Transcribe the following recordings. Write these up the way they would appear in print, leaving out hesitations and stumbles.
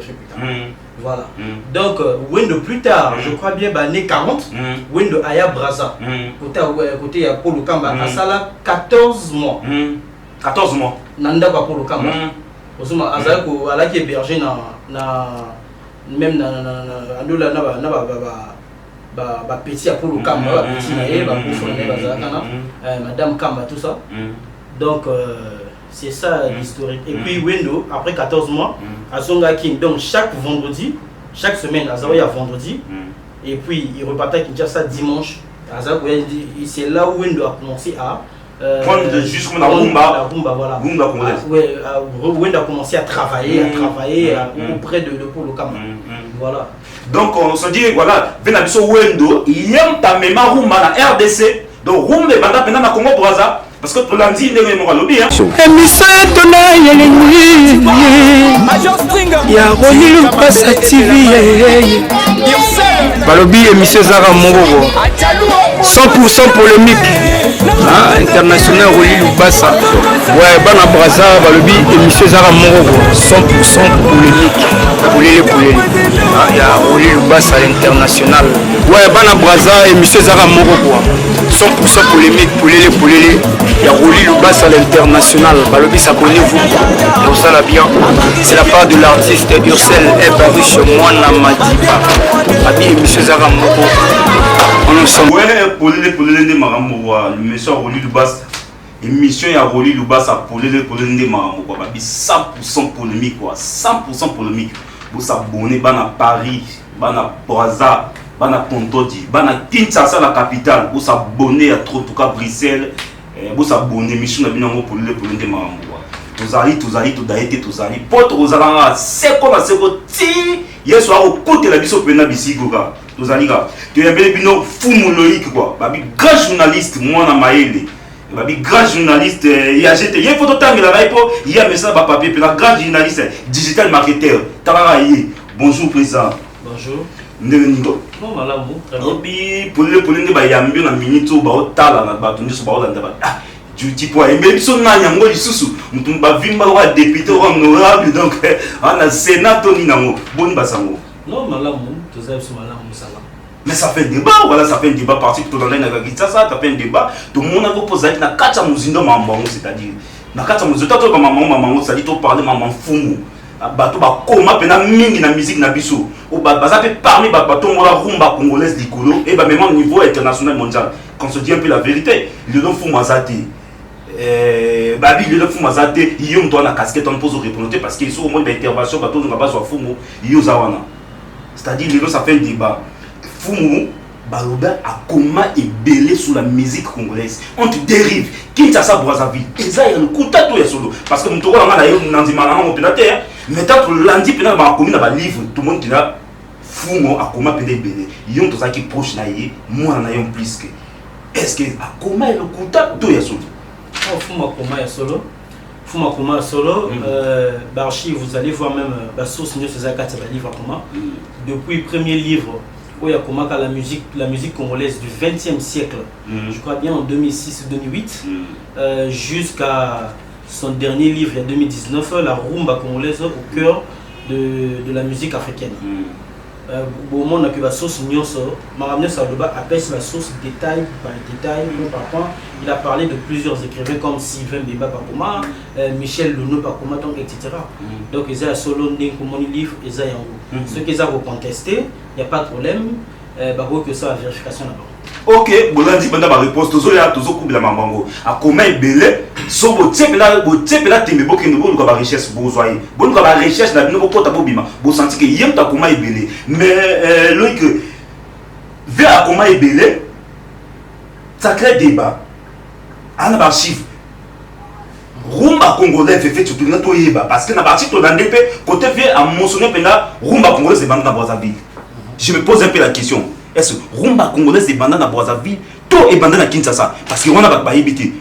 reviendrai plus tard. Voilà. Donc, Wendo plus tard, je crois bien, né 40, Wendo Aya Braza. Côté Polo Kamba, à Sala 14 mois. 14 mois. Nanda Polo Kamba. Osuma Azako, ala qui hébergé même petit Polo Kamba, petit naïe, Madame Kamba, tout ça. Donc, c'est ça l'historique. Et puis Wendo, après 14 mois, à Zonga King, donc chaque vendredi, chaque semaine, à Zaouya vendredi, et puis il repartait à Kinshasa dimanche. C'est là où Wendo a commencé à prendre juste comme la rumba, voilà. Wendo a commencé à travailler, auprès de Polo Kamba. Voilà. Donc on se dit, voilà, Venabiso Wendo, il y a ta mémoire rumba na RDC, donc rumba est maintenant na Congo Brazza. Parce que pour lundi, il y a un lobby. Il y a Roli Lupasa TV. Balobi émission Zara Morogo. 100% polémique. International Roli Lupasa. Ouais, Bana Braza, Balobi émission Zara Morogo. 100% polémique. Il y a Roli Lupasa international. Ouais, Bana Braza émission Zara Morogo. 100% polémique. Il y a Roli Lubas à l'international. Balobi, ça connaît vous. Donc ça l'a bien. C'est la part de l'artiste Ursel Ebariche Moana Madiba. Abi et M. Zara Moko. On ensemble. Ouais, pour les de Marambo, le monsieur Roli Lubas. Émission à Roli Lubas à pour les de Marambo. 100% polémique, quoi. 100% polémique. Vous s'abonnez, à Paris, à Braza. Bana Pontodi, Bana Kinshasa la capitale, vous s'abonnez à trop, en tout cas Bruxelles, vous s'abonnez, mission na binango pour le Marambo. Tous allez, pote Rosalanga, c'est comme c'est ti, hier soir au côté la biso pena bisigoga, tous allez gars, tu es bien bino fou moloïque quoi, babi grand journaliste, moi na maele, babi grand journaliste, il y a jeté, il y a photo tangue la raipo, il y a message ba papier, puis la grand journaliste, digital marketeur, Tararaye, bonjour président. Bonjour. Ndenigo. Non malamu. Obi pour le ba yambio na minute ba otala na ba tundiso ba olanda ba. Duty po embe biso na nyango lisusu mutumba vimba wa député wa honorable donc ana sénateur ni nango boni basango. Non malamu, tu sais sur malamu ça va. Mais ça fait débat, voilà, ça fait un débat parti tout dans la ça fait un débat. Tout le monde a posé na kacha muzindo mambango, c'est-à-dire na kacha muzindo to ba maman ça dit to parler maman fumu. Bato ba koma pena mingi na musique na biso o baza pe parmi bato mola rumba congolaise likolo et ba même au niveau international mondial qu'on se dit un peu la vérité le don fou mazati babi le don fou mazati yom to na casquette on pose représenter parce qu'il sont au moins d'intervention bato nga ba so fumu yo zawana c'est-à-dire le ça fait un débat fumu Baroba a comment est belé sous la musique congolaise. On te dérive. Kinshasa Brazzaville. Et ça, il y a le coup de solo. Parce que nous avons un nandimana au pénateur. Mais tant que lundi, il y a un livre. Tout le monde qui a fou à comment est belé. Il y a un truc qui est proche. Moi, on a un plus que. Est-ce que à comment est le coup de solo? Fou à comment est solo. Fou à comment solo. Barchi, vous allez voir même. Source New César livre à comment. Depuis le premier livre. Il y a comment la musique congolaise du XXe siècle, je crois bien en 2006-2008, jusqu'à son dernier livre, en 2019, la rumba congolaise au cœur de la musique africaine. Au moment où la sauce Nyonso, Maramne Sadoba appelle la sauce détail par détail, par point. Il a parlé de plusieurs écrivains comme Sylvain Bemba Pakoma, Michel Luno Pakoma, etc. Donc ils ont solo comme livre, ils ont ceux qui ont contesté, il n'y a pas de problème, que ça la vérification là-bas. Ok, bolandi banda ba réponse tozo ya tozo kubila mambango. A comment belé so bo tsepela tembe bokendo bo ba recherche bo zoyer. Bon ba recherche na bino pota bo bima. Bo senti que yem ta comment belé. Mais loïc vers comment belé ça crée débat. Ana ba chiffre. Rumba congolais fait surtout na to yeba parce que na parti to ndep côté fait à mentionner pena rumba congolais c'est banda Brazzaville. Je me pose un peu la question. Est-ce que rumba congolaise est bandana à Brazzaville, tout est bandana à Kinshasa parce qu'on a pas évité.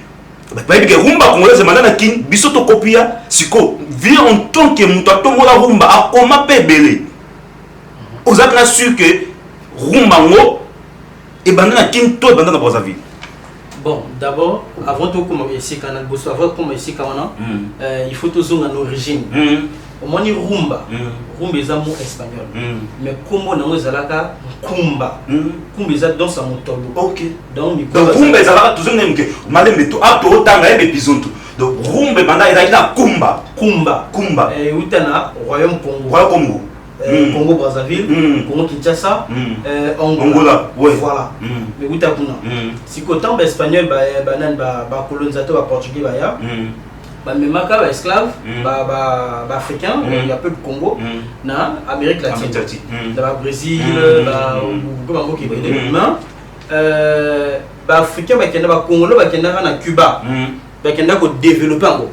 Rumba congolaise est bandana à Kin, bisoto copia, siko, vient en tant que mutato mola rumba a comment belé. Aux autres sûr que rumba ngo est bandana à Kin, tout est bandana à Brazzaville. Bon, d'abord, avant tout comme ici quand il faut toujours en origine. au moins rumba rumba est un mot espagnol mais comment on a zalaka kumba kumba est dans sa motolo ok donc rumba est zalaka toujours même que malem tout a tout tanga et bizonto donc rumba banda est là kumba et utana royaume Congo Congo Brazzaville Congo Kinshasa Angola voilà mais utakuna si côté espagnol ba colonisateur portugais ba ya même ba esclave ba africain il y a peu de Congo na Amérique latine dans le Brésil comme un Québec mais ba africain ba kenda ba Congolais ba kenda na Cuba ba kenda ko développer ngo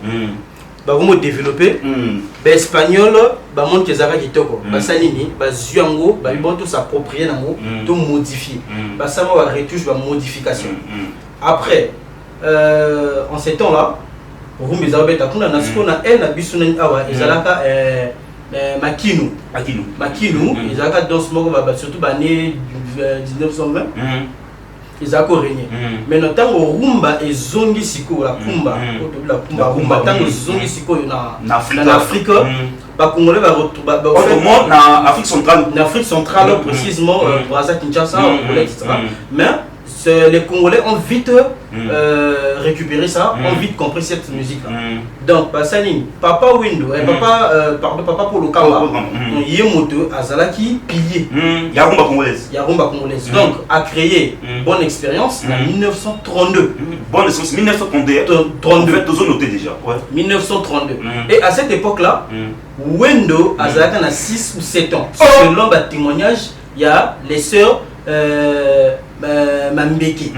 ba vraiment développer ba espagnol ba monde que zaka kitoko ba salini ba zuango ba bon tout s'approprier na mo tout modifier ba ça va retouche ba modification après en ces temps là rumba ezabeta kuna na siko na na biso na awa ezalaka makinu ezalaka danse moko surtout année 1920 ezako régner mais notamment rumba ezongi siko la kumba rumba tango ezongi siko na Afrique ba congolais ba retrouver na Afrique centrale précisément Brazza Kinshasa etc. mais les Congolais ont vite récupéré ça, ont vite compris cette musique-là. Donc, Papa Wendo, Papa Polo Kamba, Yemoto, Azalaki, pilier. Yarumba congolaise. Donc, a créé bonne expérience en 1932. Bonne expérience, 1932. En fait, tous noté déjà. 1932. Et à cette époque-là, Wendo, Azalaki a 6 ou 7 ans. Selon le témoignage, il y a les sœurs Mambeki.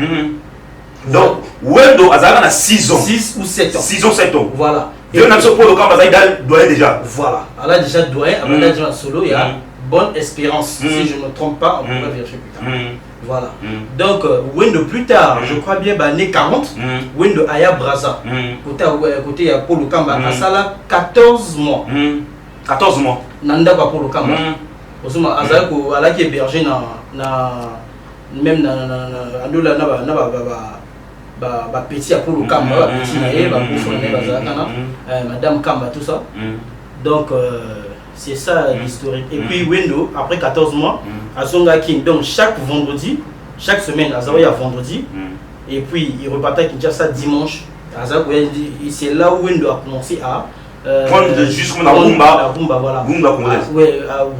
Donc, Wendo a 6 ans. 6 ou 7 ans. 6 ou 7 ans. Voilà. Et on a ce pour le camp, doyen déjà. Voilà. Elle a déjà doyen, elle a déjà solo, il y a bonne espérance. Si je ne me trompe pas, on pourra vérifier plus tard. Voilà. Donc, Wendo plus tard, je crois bien, année 40, Wendo Aya Brazza. Côté il y a Polo Kamba, à ça 14 mois. 14 mois. Nanda Polo Kamba. Azalako, elle a qui hébergé même petit à Polo Kamba, petit naé, Madame Kamba, tout ça. Donc, c'est ça l'historique. Et puis, Wendo, après 14 mois, à Songa King, donc chaque vendredi, chaque semaine, à Zawa, il y a vendredi, et puis il repartait à Kinshasa dimanche. C'est là où Wendo a commencé à prendre juste comme la rumba, voilà. Rumba congolaise.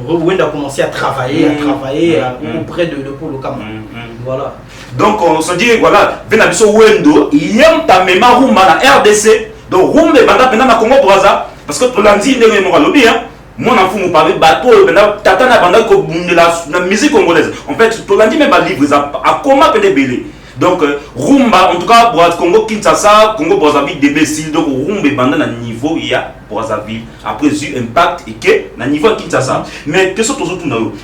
Wendo a commencé à travailler, auprès de Polo Kamba. Voilà. Donc on se dit voilà, Benabiso Wendo, il aime ta mémoire rumba na RDC. Donc rumba banda pena na Congo Brazza parce que to landi ndenge mo lobby hein. Mon enfant me parle bateau banda tata na banda ko la musique congolaise. En fait to landi même ba livre à comment peut belé. Donc rumba en tout cas pour Congo Kinshasa, Congo Brazzaville DBC donc rumba banda na niveau il y a Brazzaville après eu impact et que na niveau Kinshasa. Mais que ce tout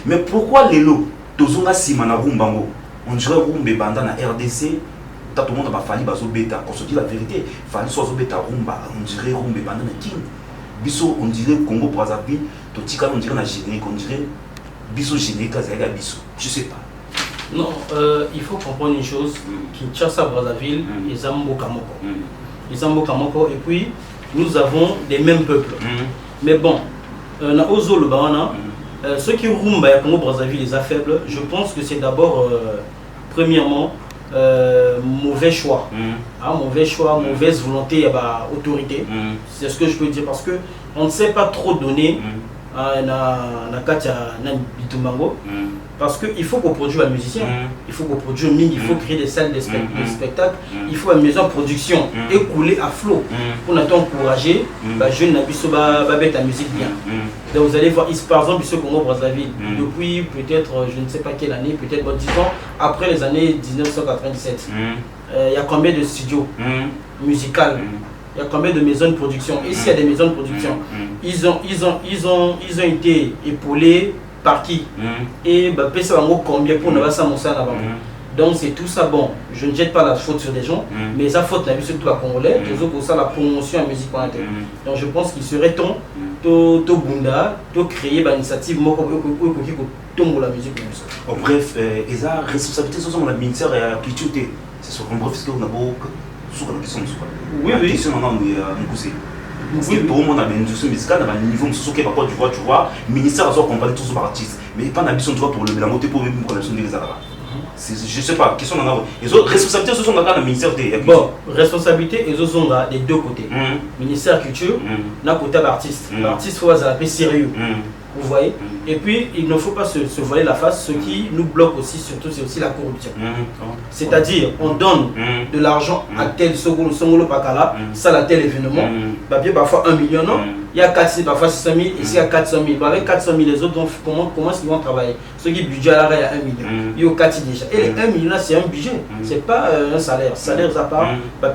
mais pourquoi les lots tozonga sima na rumba ngo on dirait rumba banda na RDC tout le monde a fallu bazo beta on se dit la vérité fallu soit beta rumba on dirait rumba banda na king biso on dirait Congo Brazzaville to tika on dirait na générique on dirait biso générique azaka biso je sais pas. Non, il faut comprendre une chose, Kinshasa Brazzaville, ils ont Kamoko. Ils ont Kamoko et puis nous avons des mêmes peuples. Mais bon, na Ozo le Bahana, ceux qui rumba à Congo Brazzaville les a faibles, je pense que c'est d'abord premièrement mauvais choix. Mauvais choix, mauvaise volonté, autorité. C'est ce que je peux dire parce que on ne sait pas trop donner na Katia na Bitumango. Parce qu'il faut qu'on produise un musicien, il faut qu'on produise un il faut créer des salles de spectacle, il faut une maison de production écoulée à flot pour nous encourager les jeunes à mettre la musique bien. Donc vous allez voir, par exemple, ici au Congo Brazzaville, depuis peut-être, je ne sais pas quelle année, peut-être 10 ans, après les années 1997, il y a combien de studios musicaux, il y a combien de maisons de production. Ici, il y a des maisons de production. Ils ont été épaulés par qui et combien pour ne pas s'annoncer là-bas. Donc c'est tout ça. Bon, je ne jette pas la faute sur les gens, mais ça faute la vie surtout à Congolais, pour ça la promotion en musique pour l'intérieur. Donc je pense qu'il serait temps de Bunda, de créer une initiative pour la musique comme ça. En bref, ils ont responsabilité sur le ministère de la culture. C'est ce qu'on bref, ce qu'on a beaucoup sur la question. Oui, oui. Parce que pour moi, on a une industrie musicale, on a un niveau de quoi tu vois, le ministère a accompagné tous les artistes. Mais pas d'ambition, tu vois, pour la montée pour une connexion des arabes. Je sais pas, question d'en avoir. Les autres responsabilités, ce sont dans le ministère des. Bon, responsabilité, ils sont des deux côtés. Ministère culture, d'un côté l'artiste. L'artiste, il faut être sérieux. Vous voyez. Et puis, il ne faut pas se voiler la face. Ce qui nous bloque aussi, surtout, c'est aussi la corruption. C'est-à-dire, on donne de l'argent à tel Songolo Pakala, ça à tel événement. Parfois 1 million, non. Il y a 400 000, parfois 600 000, ici il y a 400 000. Avec 400 000, les autres, comment est-ce qu'ils vont travailler? Ceux qui budget là, il y a 1 million. Il y a 4 déjà. Et les 1 million là, c'est un budget. C'est pas un salaire. Salaire, ça part.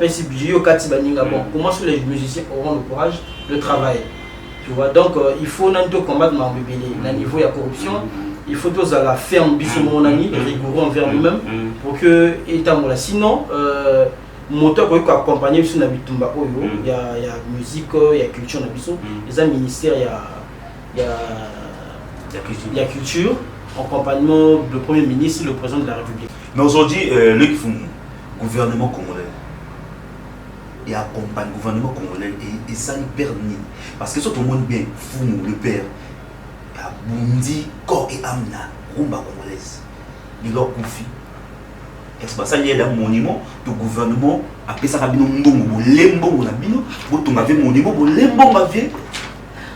Si budget, il y a 4 000. Bon, comment est-ce que les musiciens auront le courage de travailler? Tu vois, donc il faut combattre le niveau de la corruption. Il faut tous à la ferme, rigoureux envers nous-mêmes pour que sinon moteur pour accompagner sur la bitumba il y a musique, il y a culture il y a ministère, il y a culture en accompagnement du premier ministre et le président de la République. Mais aujourd'hui le gouvernement congolais et accompagne le gouvernement congolais et ça ne perd ni parce que tout le monde bien fou le père a bondi corps et âme na rumba congolaise il leur confie. Est-ce que ça y est un monument du gouvernement après ça rabino mbongo lembo na bino boto ngave monument bo lembo ngave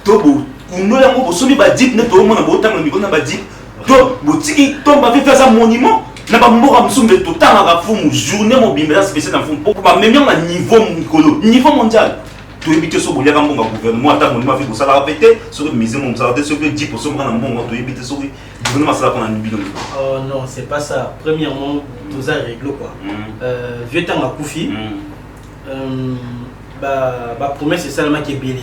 to bo uno ya mo somi ba dip ne to mo na botanga miko na ba dip to botiki to ba faire ça monument na ba mboka msumbe to tanga ka fumu journée mo bimbela spécial na fumu pour ba même na niveau mondial to éviter so bolia ka mbonga gouvernement ata monument fi ko sala répéter sur le musée mon ça sur que 10% na mbongo to éviter so gouvernement ça qu'on a bino. Oh non, c'est pas ça. Premièrement, tout ça réglo quoi. Vieux temps à Koufi. Promesse c'est seulement qui est belé.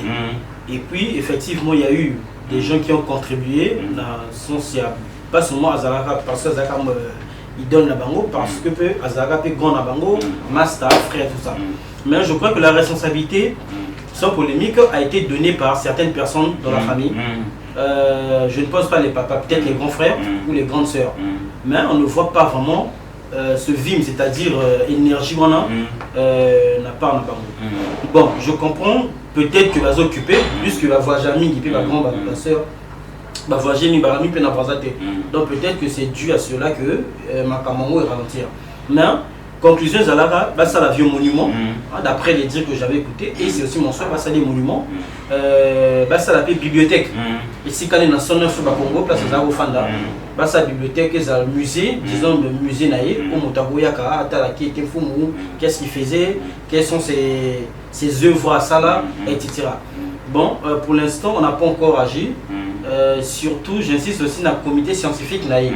Et puis effectivement, il y a eu des gens qui ont contribué dans son siab. Pas seulement Azalaka parce que Azalaka il donne la bango parce que Azalaka peut grand la bango, master, frère tout ça. Mais je crois que la responsabilité sans polémique a été donnée par certaines personnes dans la famille. Je ne pense pas les papas, peut-être les grands frères ou les grandes sœurs. Mais on ne voit pas vraiment ce vim, c'est-à-dire énergie qu'on a, n'a pas en bango. Bon, je comprends, peut-être que vas occuper, puisque la voix jamais qui peut ma grande sœur, ma voix jamais peut n'a pas été. Donc peut-être que c'est dû à cela que ma camango est ralentir. Mais conclusion, Zalara, ça la vieux monument, d'après les dires que j'avais écoutés, et c'est aussi mon soeur, ça les monuments, ça la bibliothèque. Ici, quand on est dans son œuvre au Congo, place au Fanda, ça bibliothèque, c'est le musée, disons le musée Naïe, au Motaboyaka, qui était fou, qu'est-ce qu'il faisait, quelles sont ses œuvres à ça là, etc. Bon, pour l'instant, on n'a pas encore agi. Surtout, j'insiste aussi dans le comité scientifique Naïe.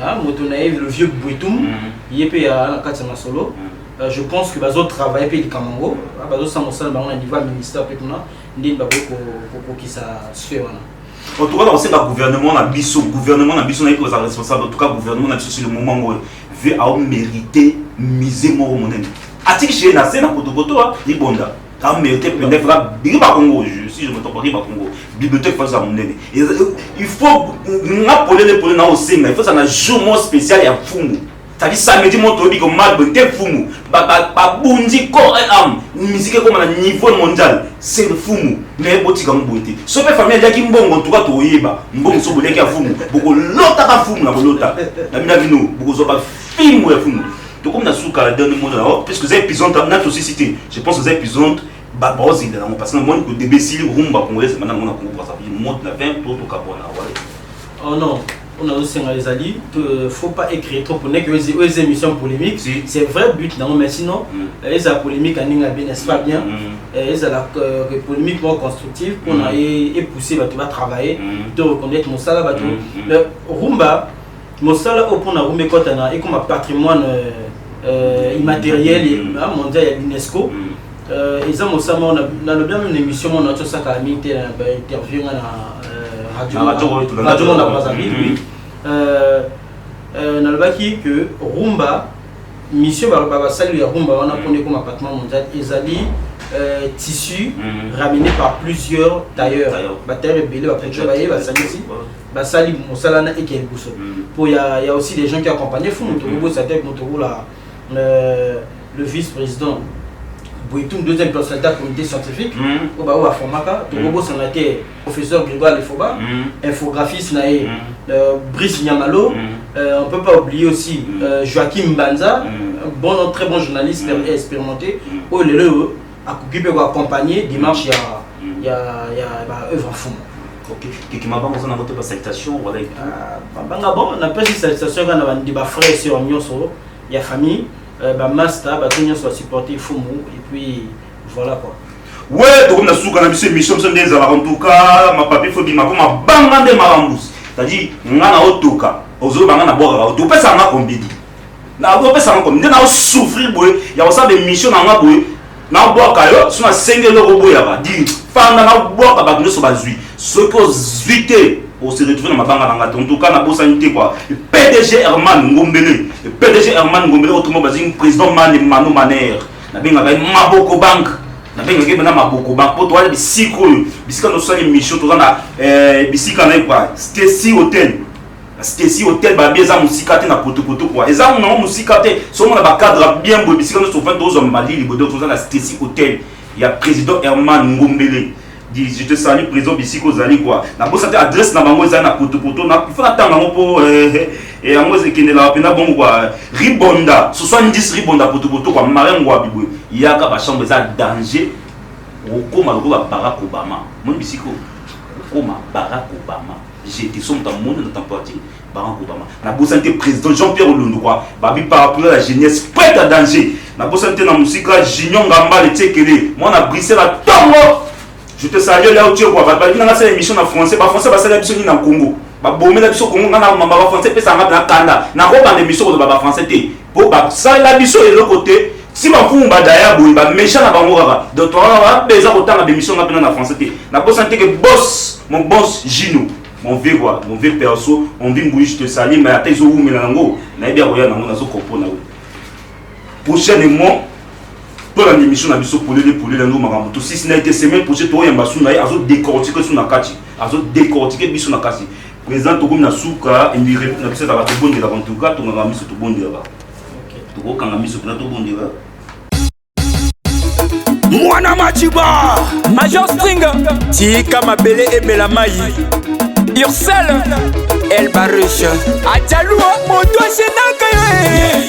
Le vieux Bouitoum, il est à la solo. Je pense que les autres travaillent pour le Kamango. Les autres sont au niveau ministère, ils ont qui ça se fait. En tout cas, on sait que le gouvernement a responsable. En tout cas, le gouvernement a sur le moment où il veut mériter miser mon monnaie. Atik chez Nassé, na Kotokoto, il bonda. Quand mérité peut-être là, Congo, si je me trompe pas, Congo, bibliothèque face à mon nez. Il faut n'appeler les policiers au Sénat. Il faut ça un jour spécial et à Fumu. C'est-à-dire samedi mon tobi comme mal bonté Fumu. Ba bundi corps et âme. Musique comme à niveau mondial, c'est le Fumu. Mais boti comme bonté. Ce que famille a qui mbongo en tout cas to yeba. Mbongo so bolé qui a Fumu. Beaucoup lota ka Fumu na bolota. La mina vino, beaucoup so ba film ou Fumu. Donc comme on a sous le dernier mot là, puisque les épisodes on a aussi cité. Je pense aux épisodes parce que moi que débécile rumba congolais c'est maintenant on a compris ça il monte la 20 tout au Capona. Oh non, on a aussi les alliés, faut pas écrire trop pour que les émissions polémiques. C'est vrai but non mais sinon les polémiques en bien n'est pas bien. Les la polémique moins constructive pour aller pousser tu vas travailler, te reconnaître mon salaire le rumba mon salaire au point de rumba quand on a et comme un patrimoine immatériel et mondial à l'UNESCO. Ils ont bien une émission, on a tout ça qui a mis interview à Radio Monde à Brazzaville. On a dit que Rumba, mission salut Rumba, on a pris comme appartement mondial, ils ont dit tissu ramené par plusieurs tailleurs. Tailleurs et belé, après travailler, salut aussi. Salut Moussalana et Kelbousso. Il y a aussi des gens qui accompagnent Fou Montoro, ça tête Montoro, le vice-président Boitou, deuxième personnalité comité scientifique. On va former Togobo s'en a été professeur Grégoire Lefoba, infographiste Naé, Brice Nyamalo. On ne peut pas oublier aussi Joachim Banza, très bon journaliste expérimenté. Oh, il est là, à accompagner dimanche, il y a œuvre en fond. Ok, qui m'a pas besoin de salutation voilà. Bon, on appelle cette salutation quand on a des frères et sœurs, il y a famille, master, tout le monde soit supporté Fumu et puis voilà quoi. Ouais, donc on a sous quand même mission des en tout cas, ma papi faut dire ma banga de marambous. C'est-à-dire ngana otoka, ozo banga na boka, to pesa nga kombidi. Na ko pesa nga kombidi na souffrir boy, ya osa de mission na nga boy. Na boka yo, suna sengelo robo ya ba. Di fanda na boka ba nso bazui. Ce que zuité on se retrouve dans ma banque en tout cas na bosanité quoi. PDG Herman Ngombele, PDG Herman Ngombele autrement basé président Mano Maner. Na benga ba Maboko Bank. Na benga ke na Maboko Bank pour toi les bisiko, bisika no sali mission to na bisika na quoi. Stacy Hotel. Stacy Hotel ba bieza musika te na poto quoi. Eza non musika te, so na ba cadre bien bo bisika no so fait deux hommes malili bo to na Stacy Hotel. Il y a président Herman Ngombele. Je te salue président Bisiko Zali quoi. Na bossa adresse na bango za na poto na il faut attendre pour et à moi c'est qui la pena bon quoi. Ribonda 70 Ribonda poto quoi marengo abibwe. Il y a ka ba chambre za danger. Okoma loko ba Barack Obama. Mon Bisiko okoma Barack Obama. J'étais son dans monde dans parti Barack Obama. Na bossa président Jean-Pierre Olondo quoi. Babi par rapport à la jeunesse prête à danger. Na bossa na musika Junior Ngamba le tekele. Moi na Bruxelles à Tongo. Je te salue là où tu es quoi. Bah, il y a une émission en français. Bah, français, bah, c'est l'émission en Congo. Bah, bon, mais l'émission Congo, on a un français, puis ça va dans Canada. N'a pas d'émission de bah, français. Bon, bah, ça, l'émission est de l'autre côté. Si ma fou, bah, d'ailleurs, bah, méchant à Bangoura. Donc, on a besoin autant d'émissions en français. N'a pas senti que boss, mon boss, Gino, mon vieux quoi, mon vieux perso, on vient bouger, je te salue, mais à tes ou mais nango, n'a bien rien, n'a pas comprendre. Prochainement, pour l'émission na biso pour les nous marambo tout si ce n'a été semaine prochaine to yamba suna ya azo décortiquer suna kati azo décortiquer biso na kasi président to comme na suka et mi na biso ta to bonde la en tout cas to ngamba biso to bonde la to ko kanga biso na to bonde la Mwana Machiba Major Stinga Tika Mabele et Melamai Ursel El Baruch Adjaloua Moto Senaka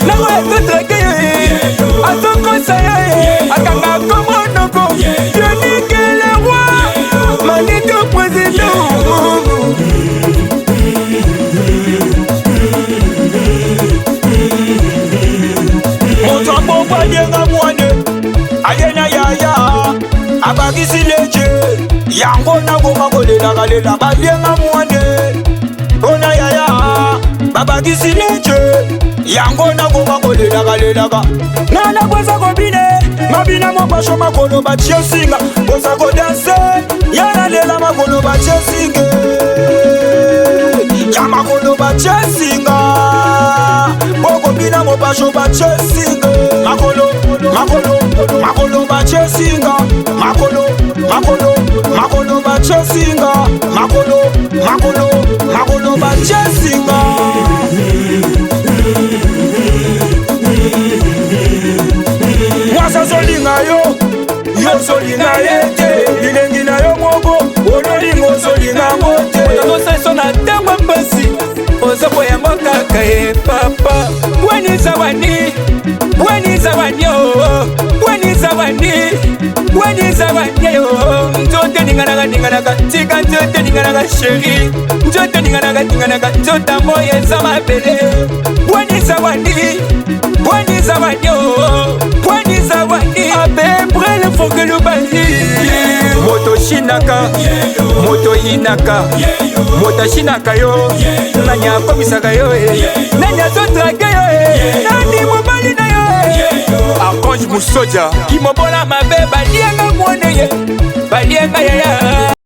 Nawa Tetreke Atoko Saye Akanga Komonoko Yannick le roi Manito président Moto Bomba Yenga Mwane Ayena Yaya Abagisi Leche Yango Nagoma Kolela Galela Bayenga Mwane Ona Yaya Babagisi Leche Yango Nagoma Kolela Galela Nana Bosa Kobine Mabina Mopasho Makolo Bachio Singa Bosa Kodanse Yana Lela Makolo Bachio Singa Yamakolo Bachio Singa Boko Bina Mopasho Bachio Singa Makolo Bachio Singa Makolo Bachio Singa Makolo Bachio Singa Mwasa solinga yo solinga yete Lilengi na yo moko Onolingo solinga mote Onosa so na temwa mpasi Ozopo ya mokaka ye papa Weni zawani yo Njote ninganaga Tika njote ninganaga sheri Njote ninganaga Njota moye za mabele Weni zawani yo Abe brele foke lubali Moto shinaka Moto inaka Moto shinaka yo Nanya komisaka yo Nanya zotrake yo Nani mobali na yo Archange Moussodia Kimobola mabe balienga mwone ye Balienga yaya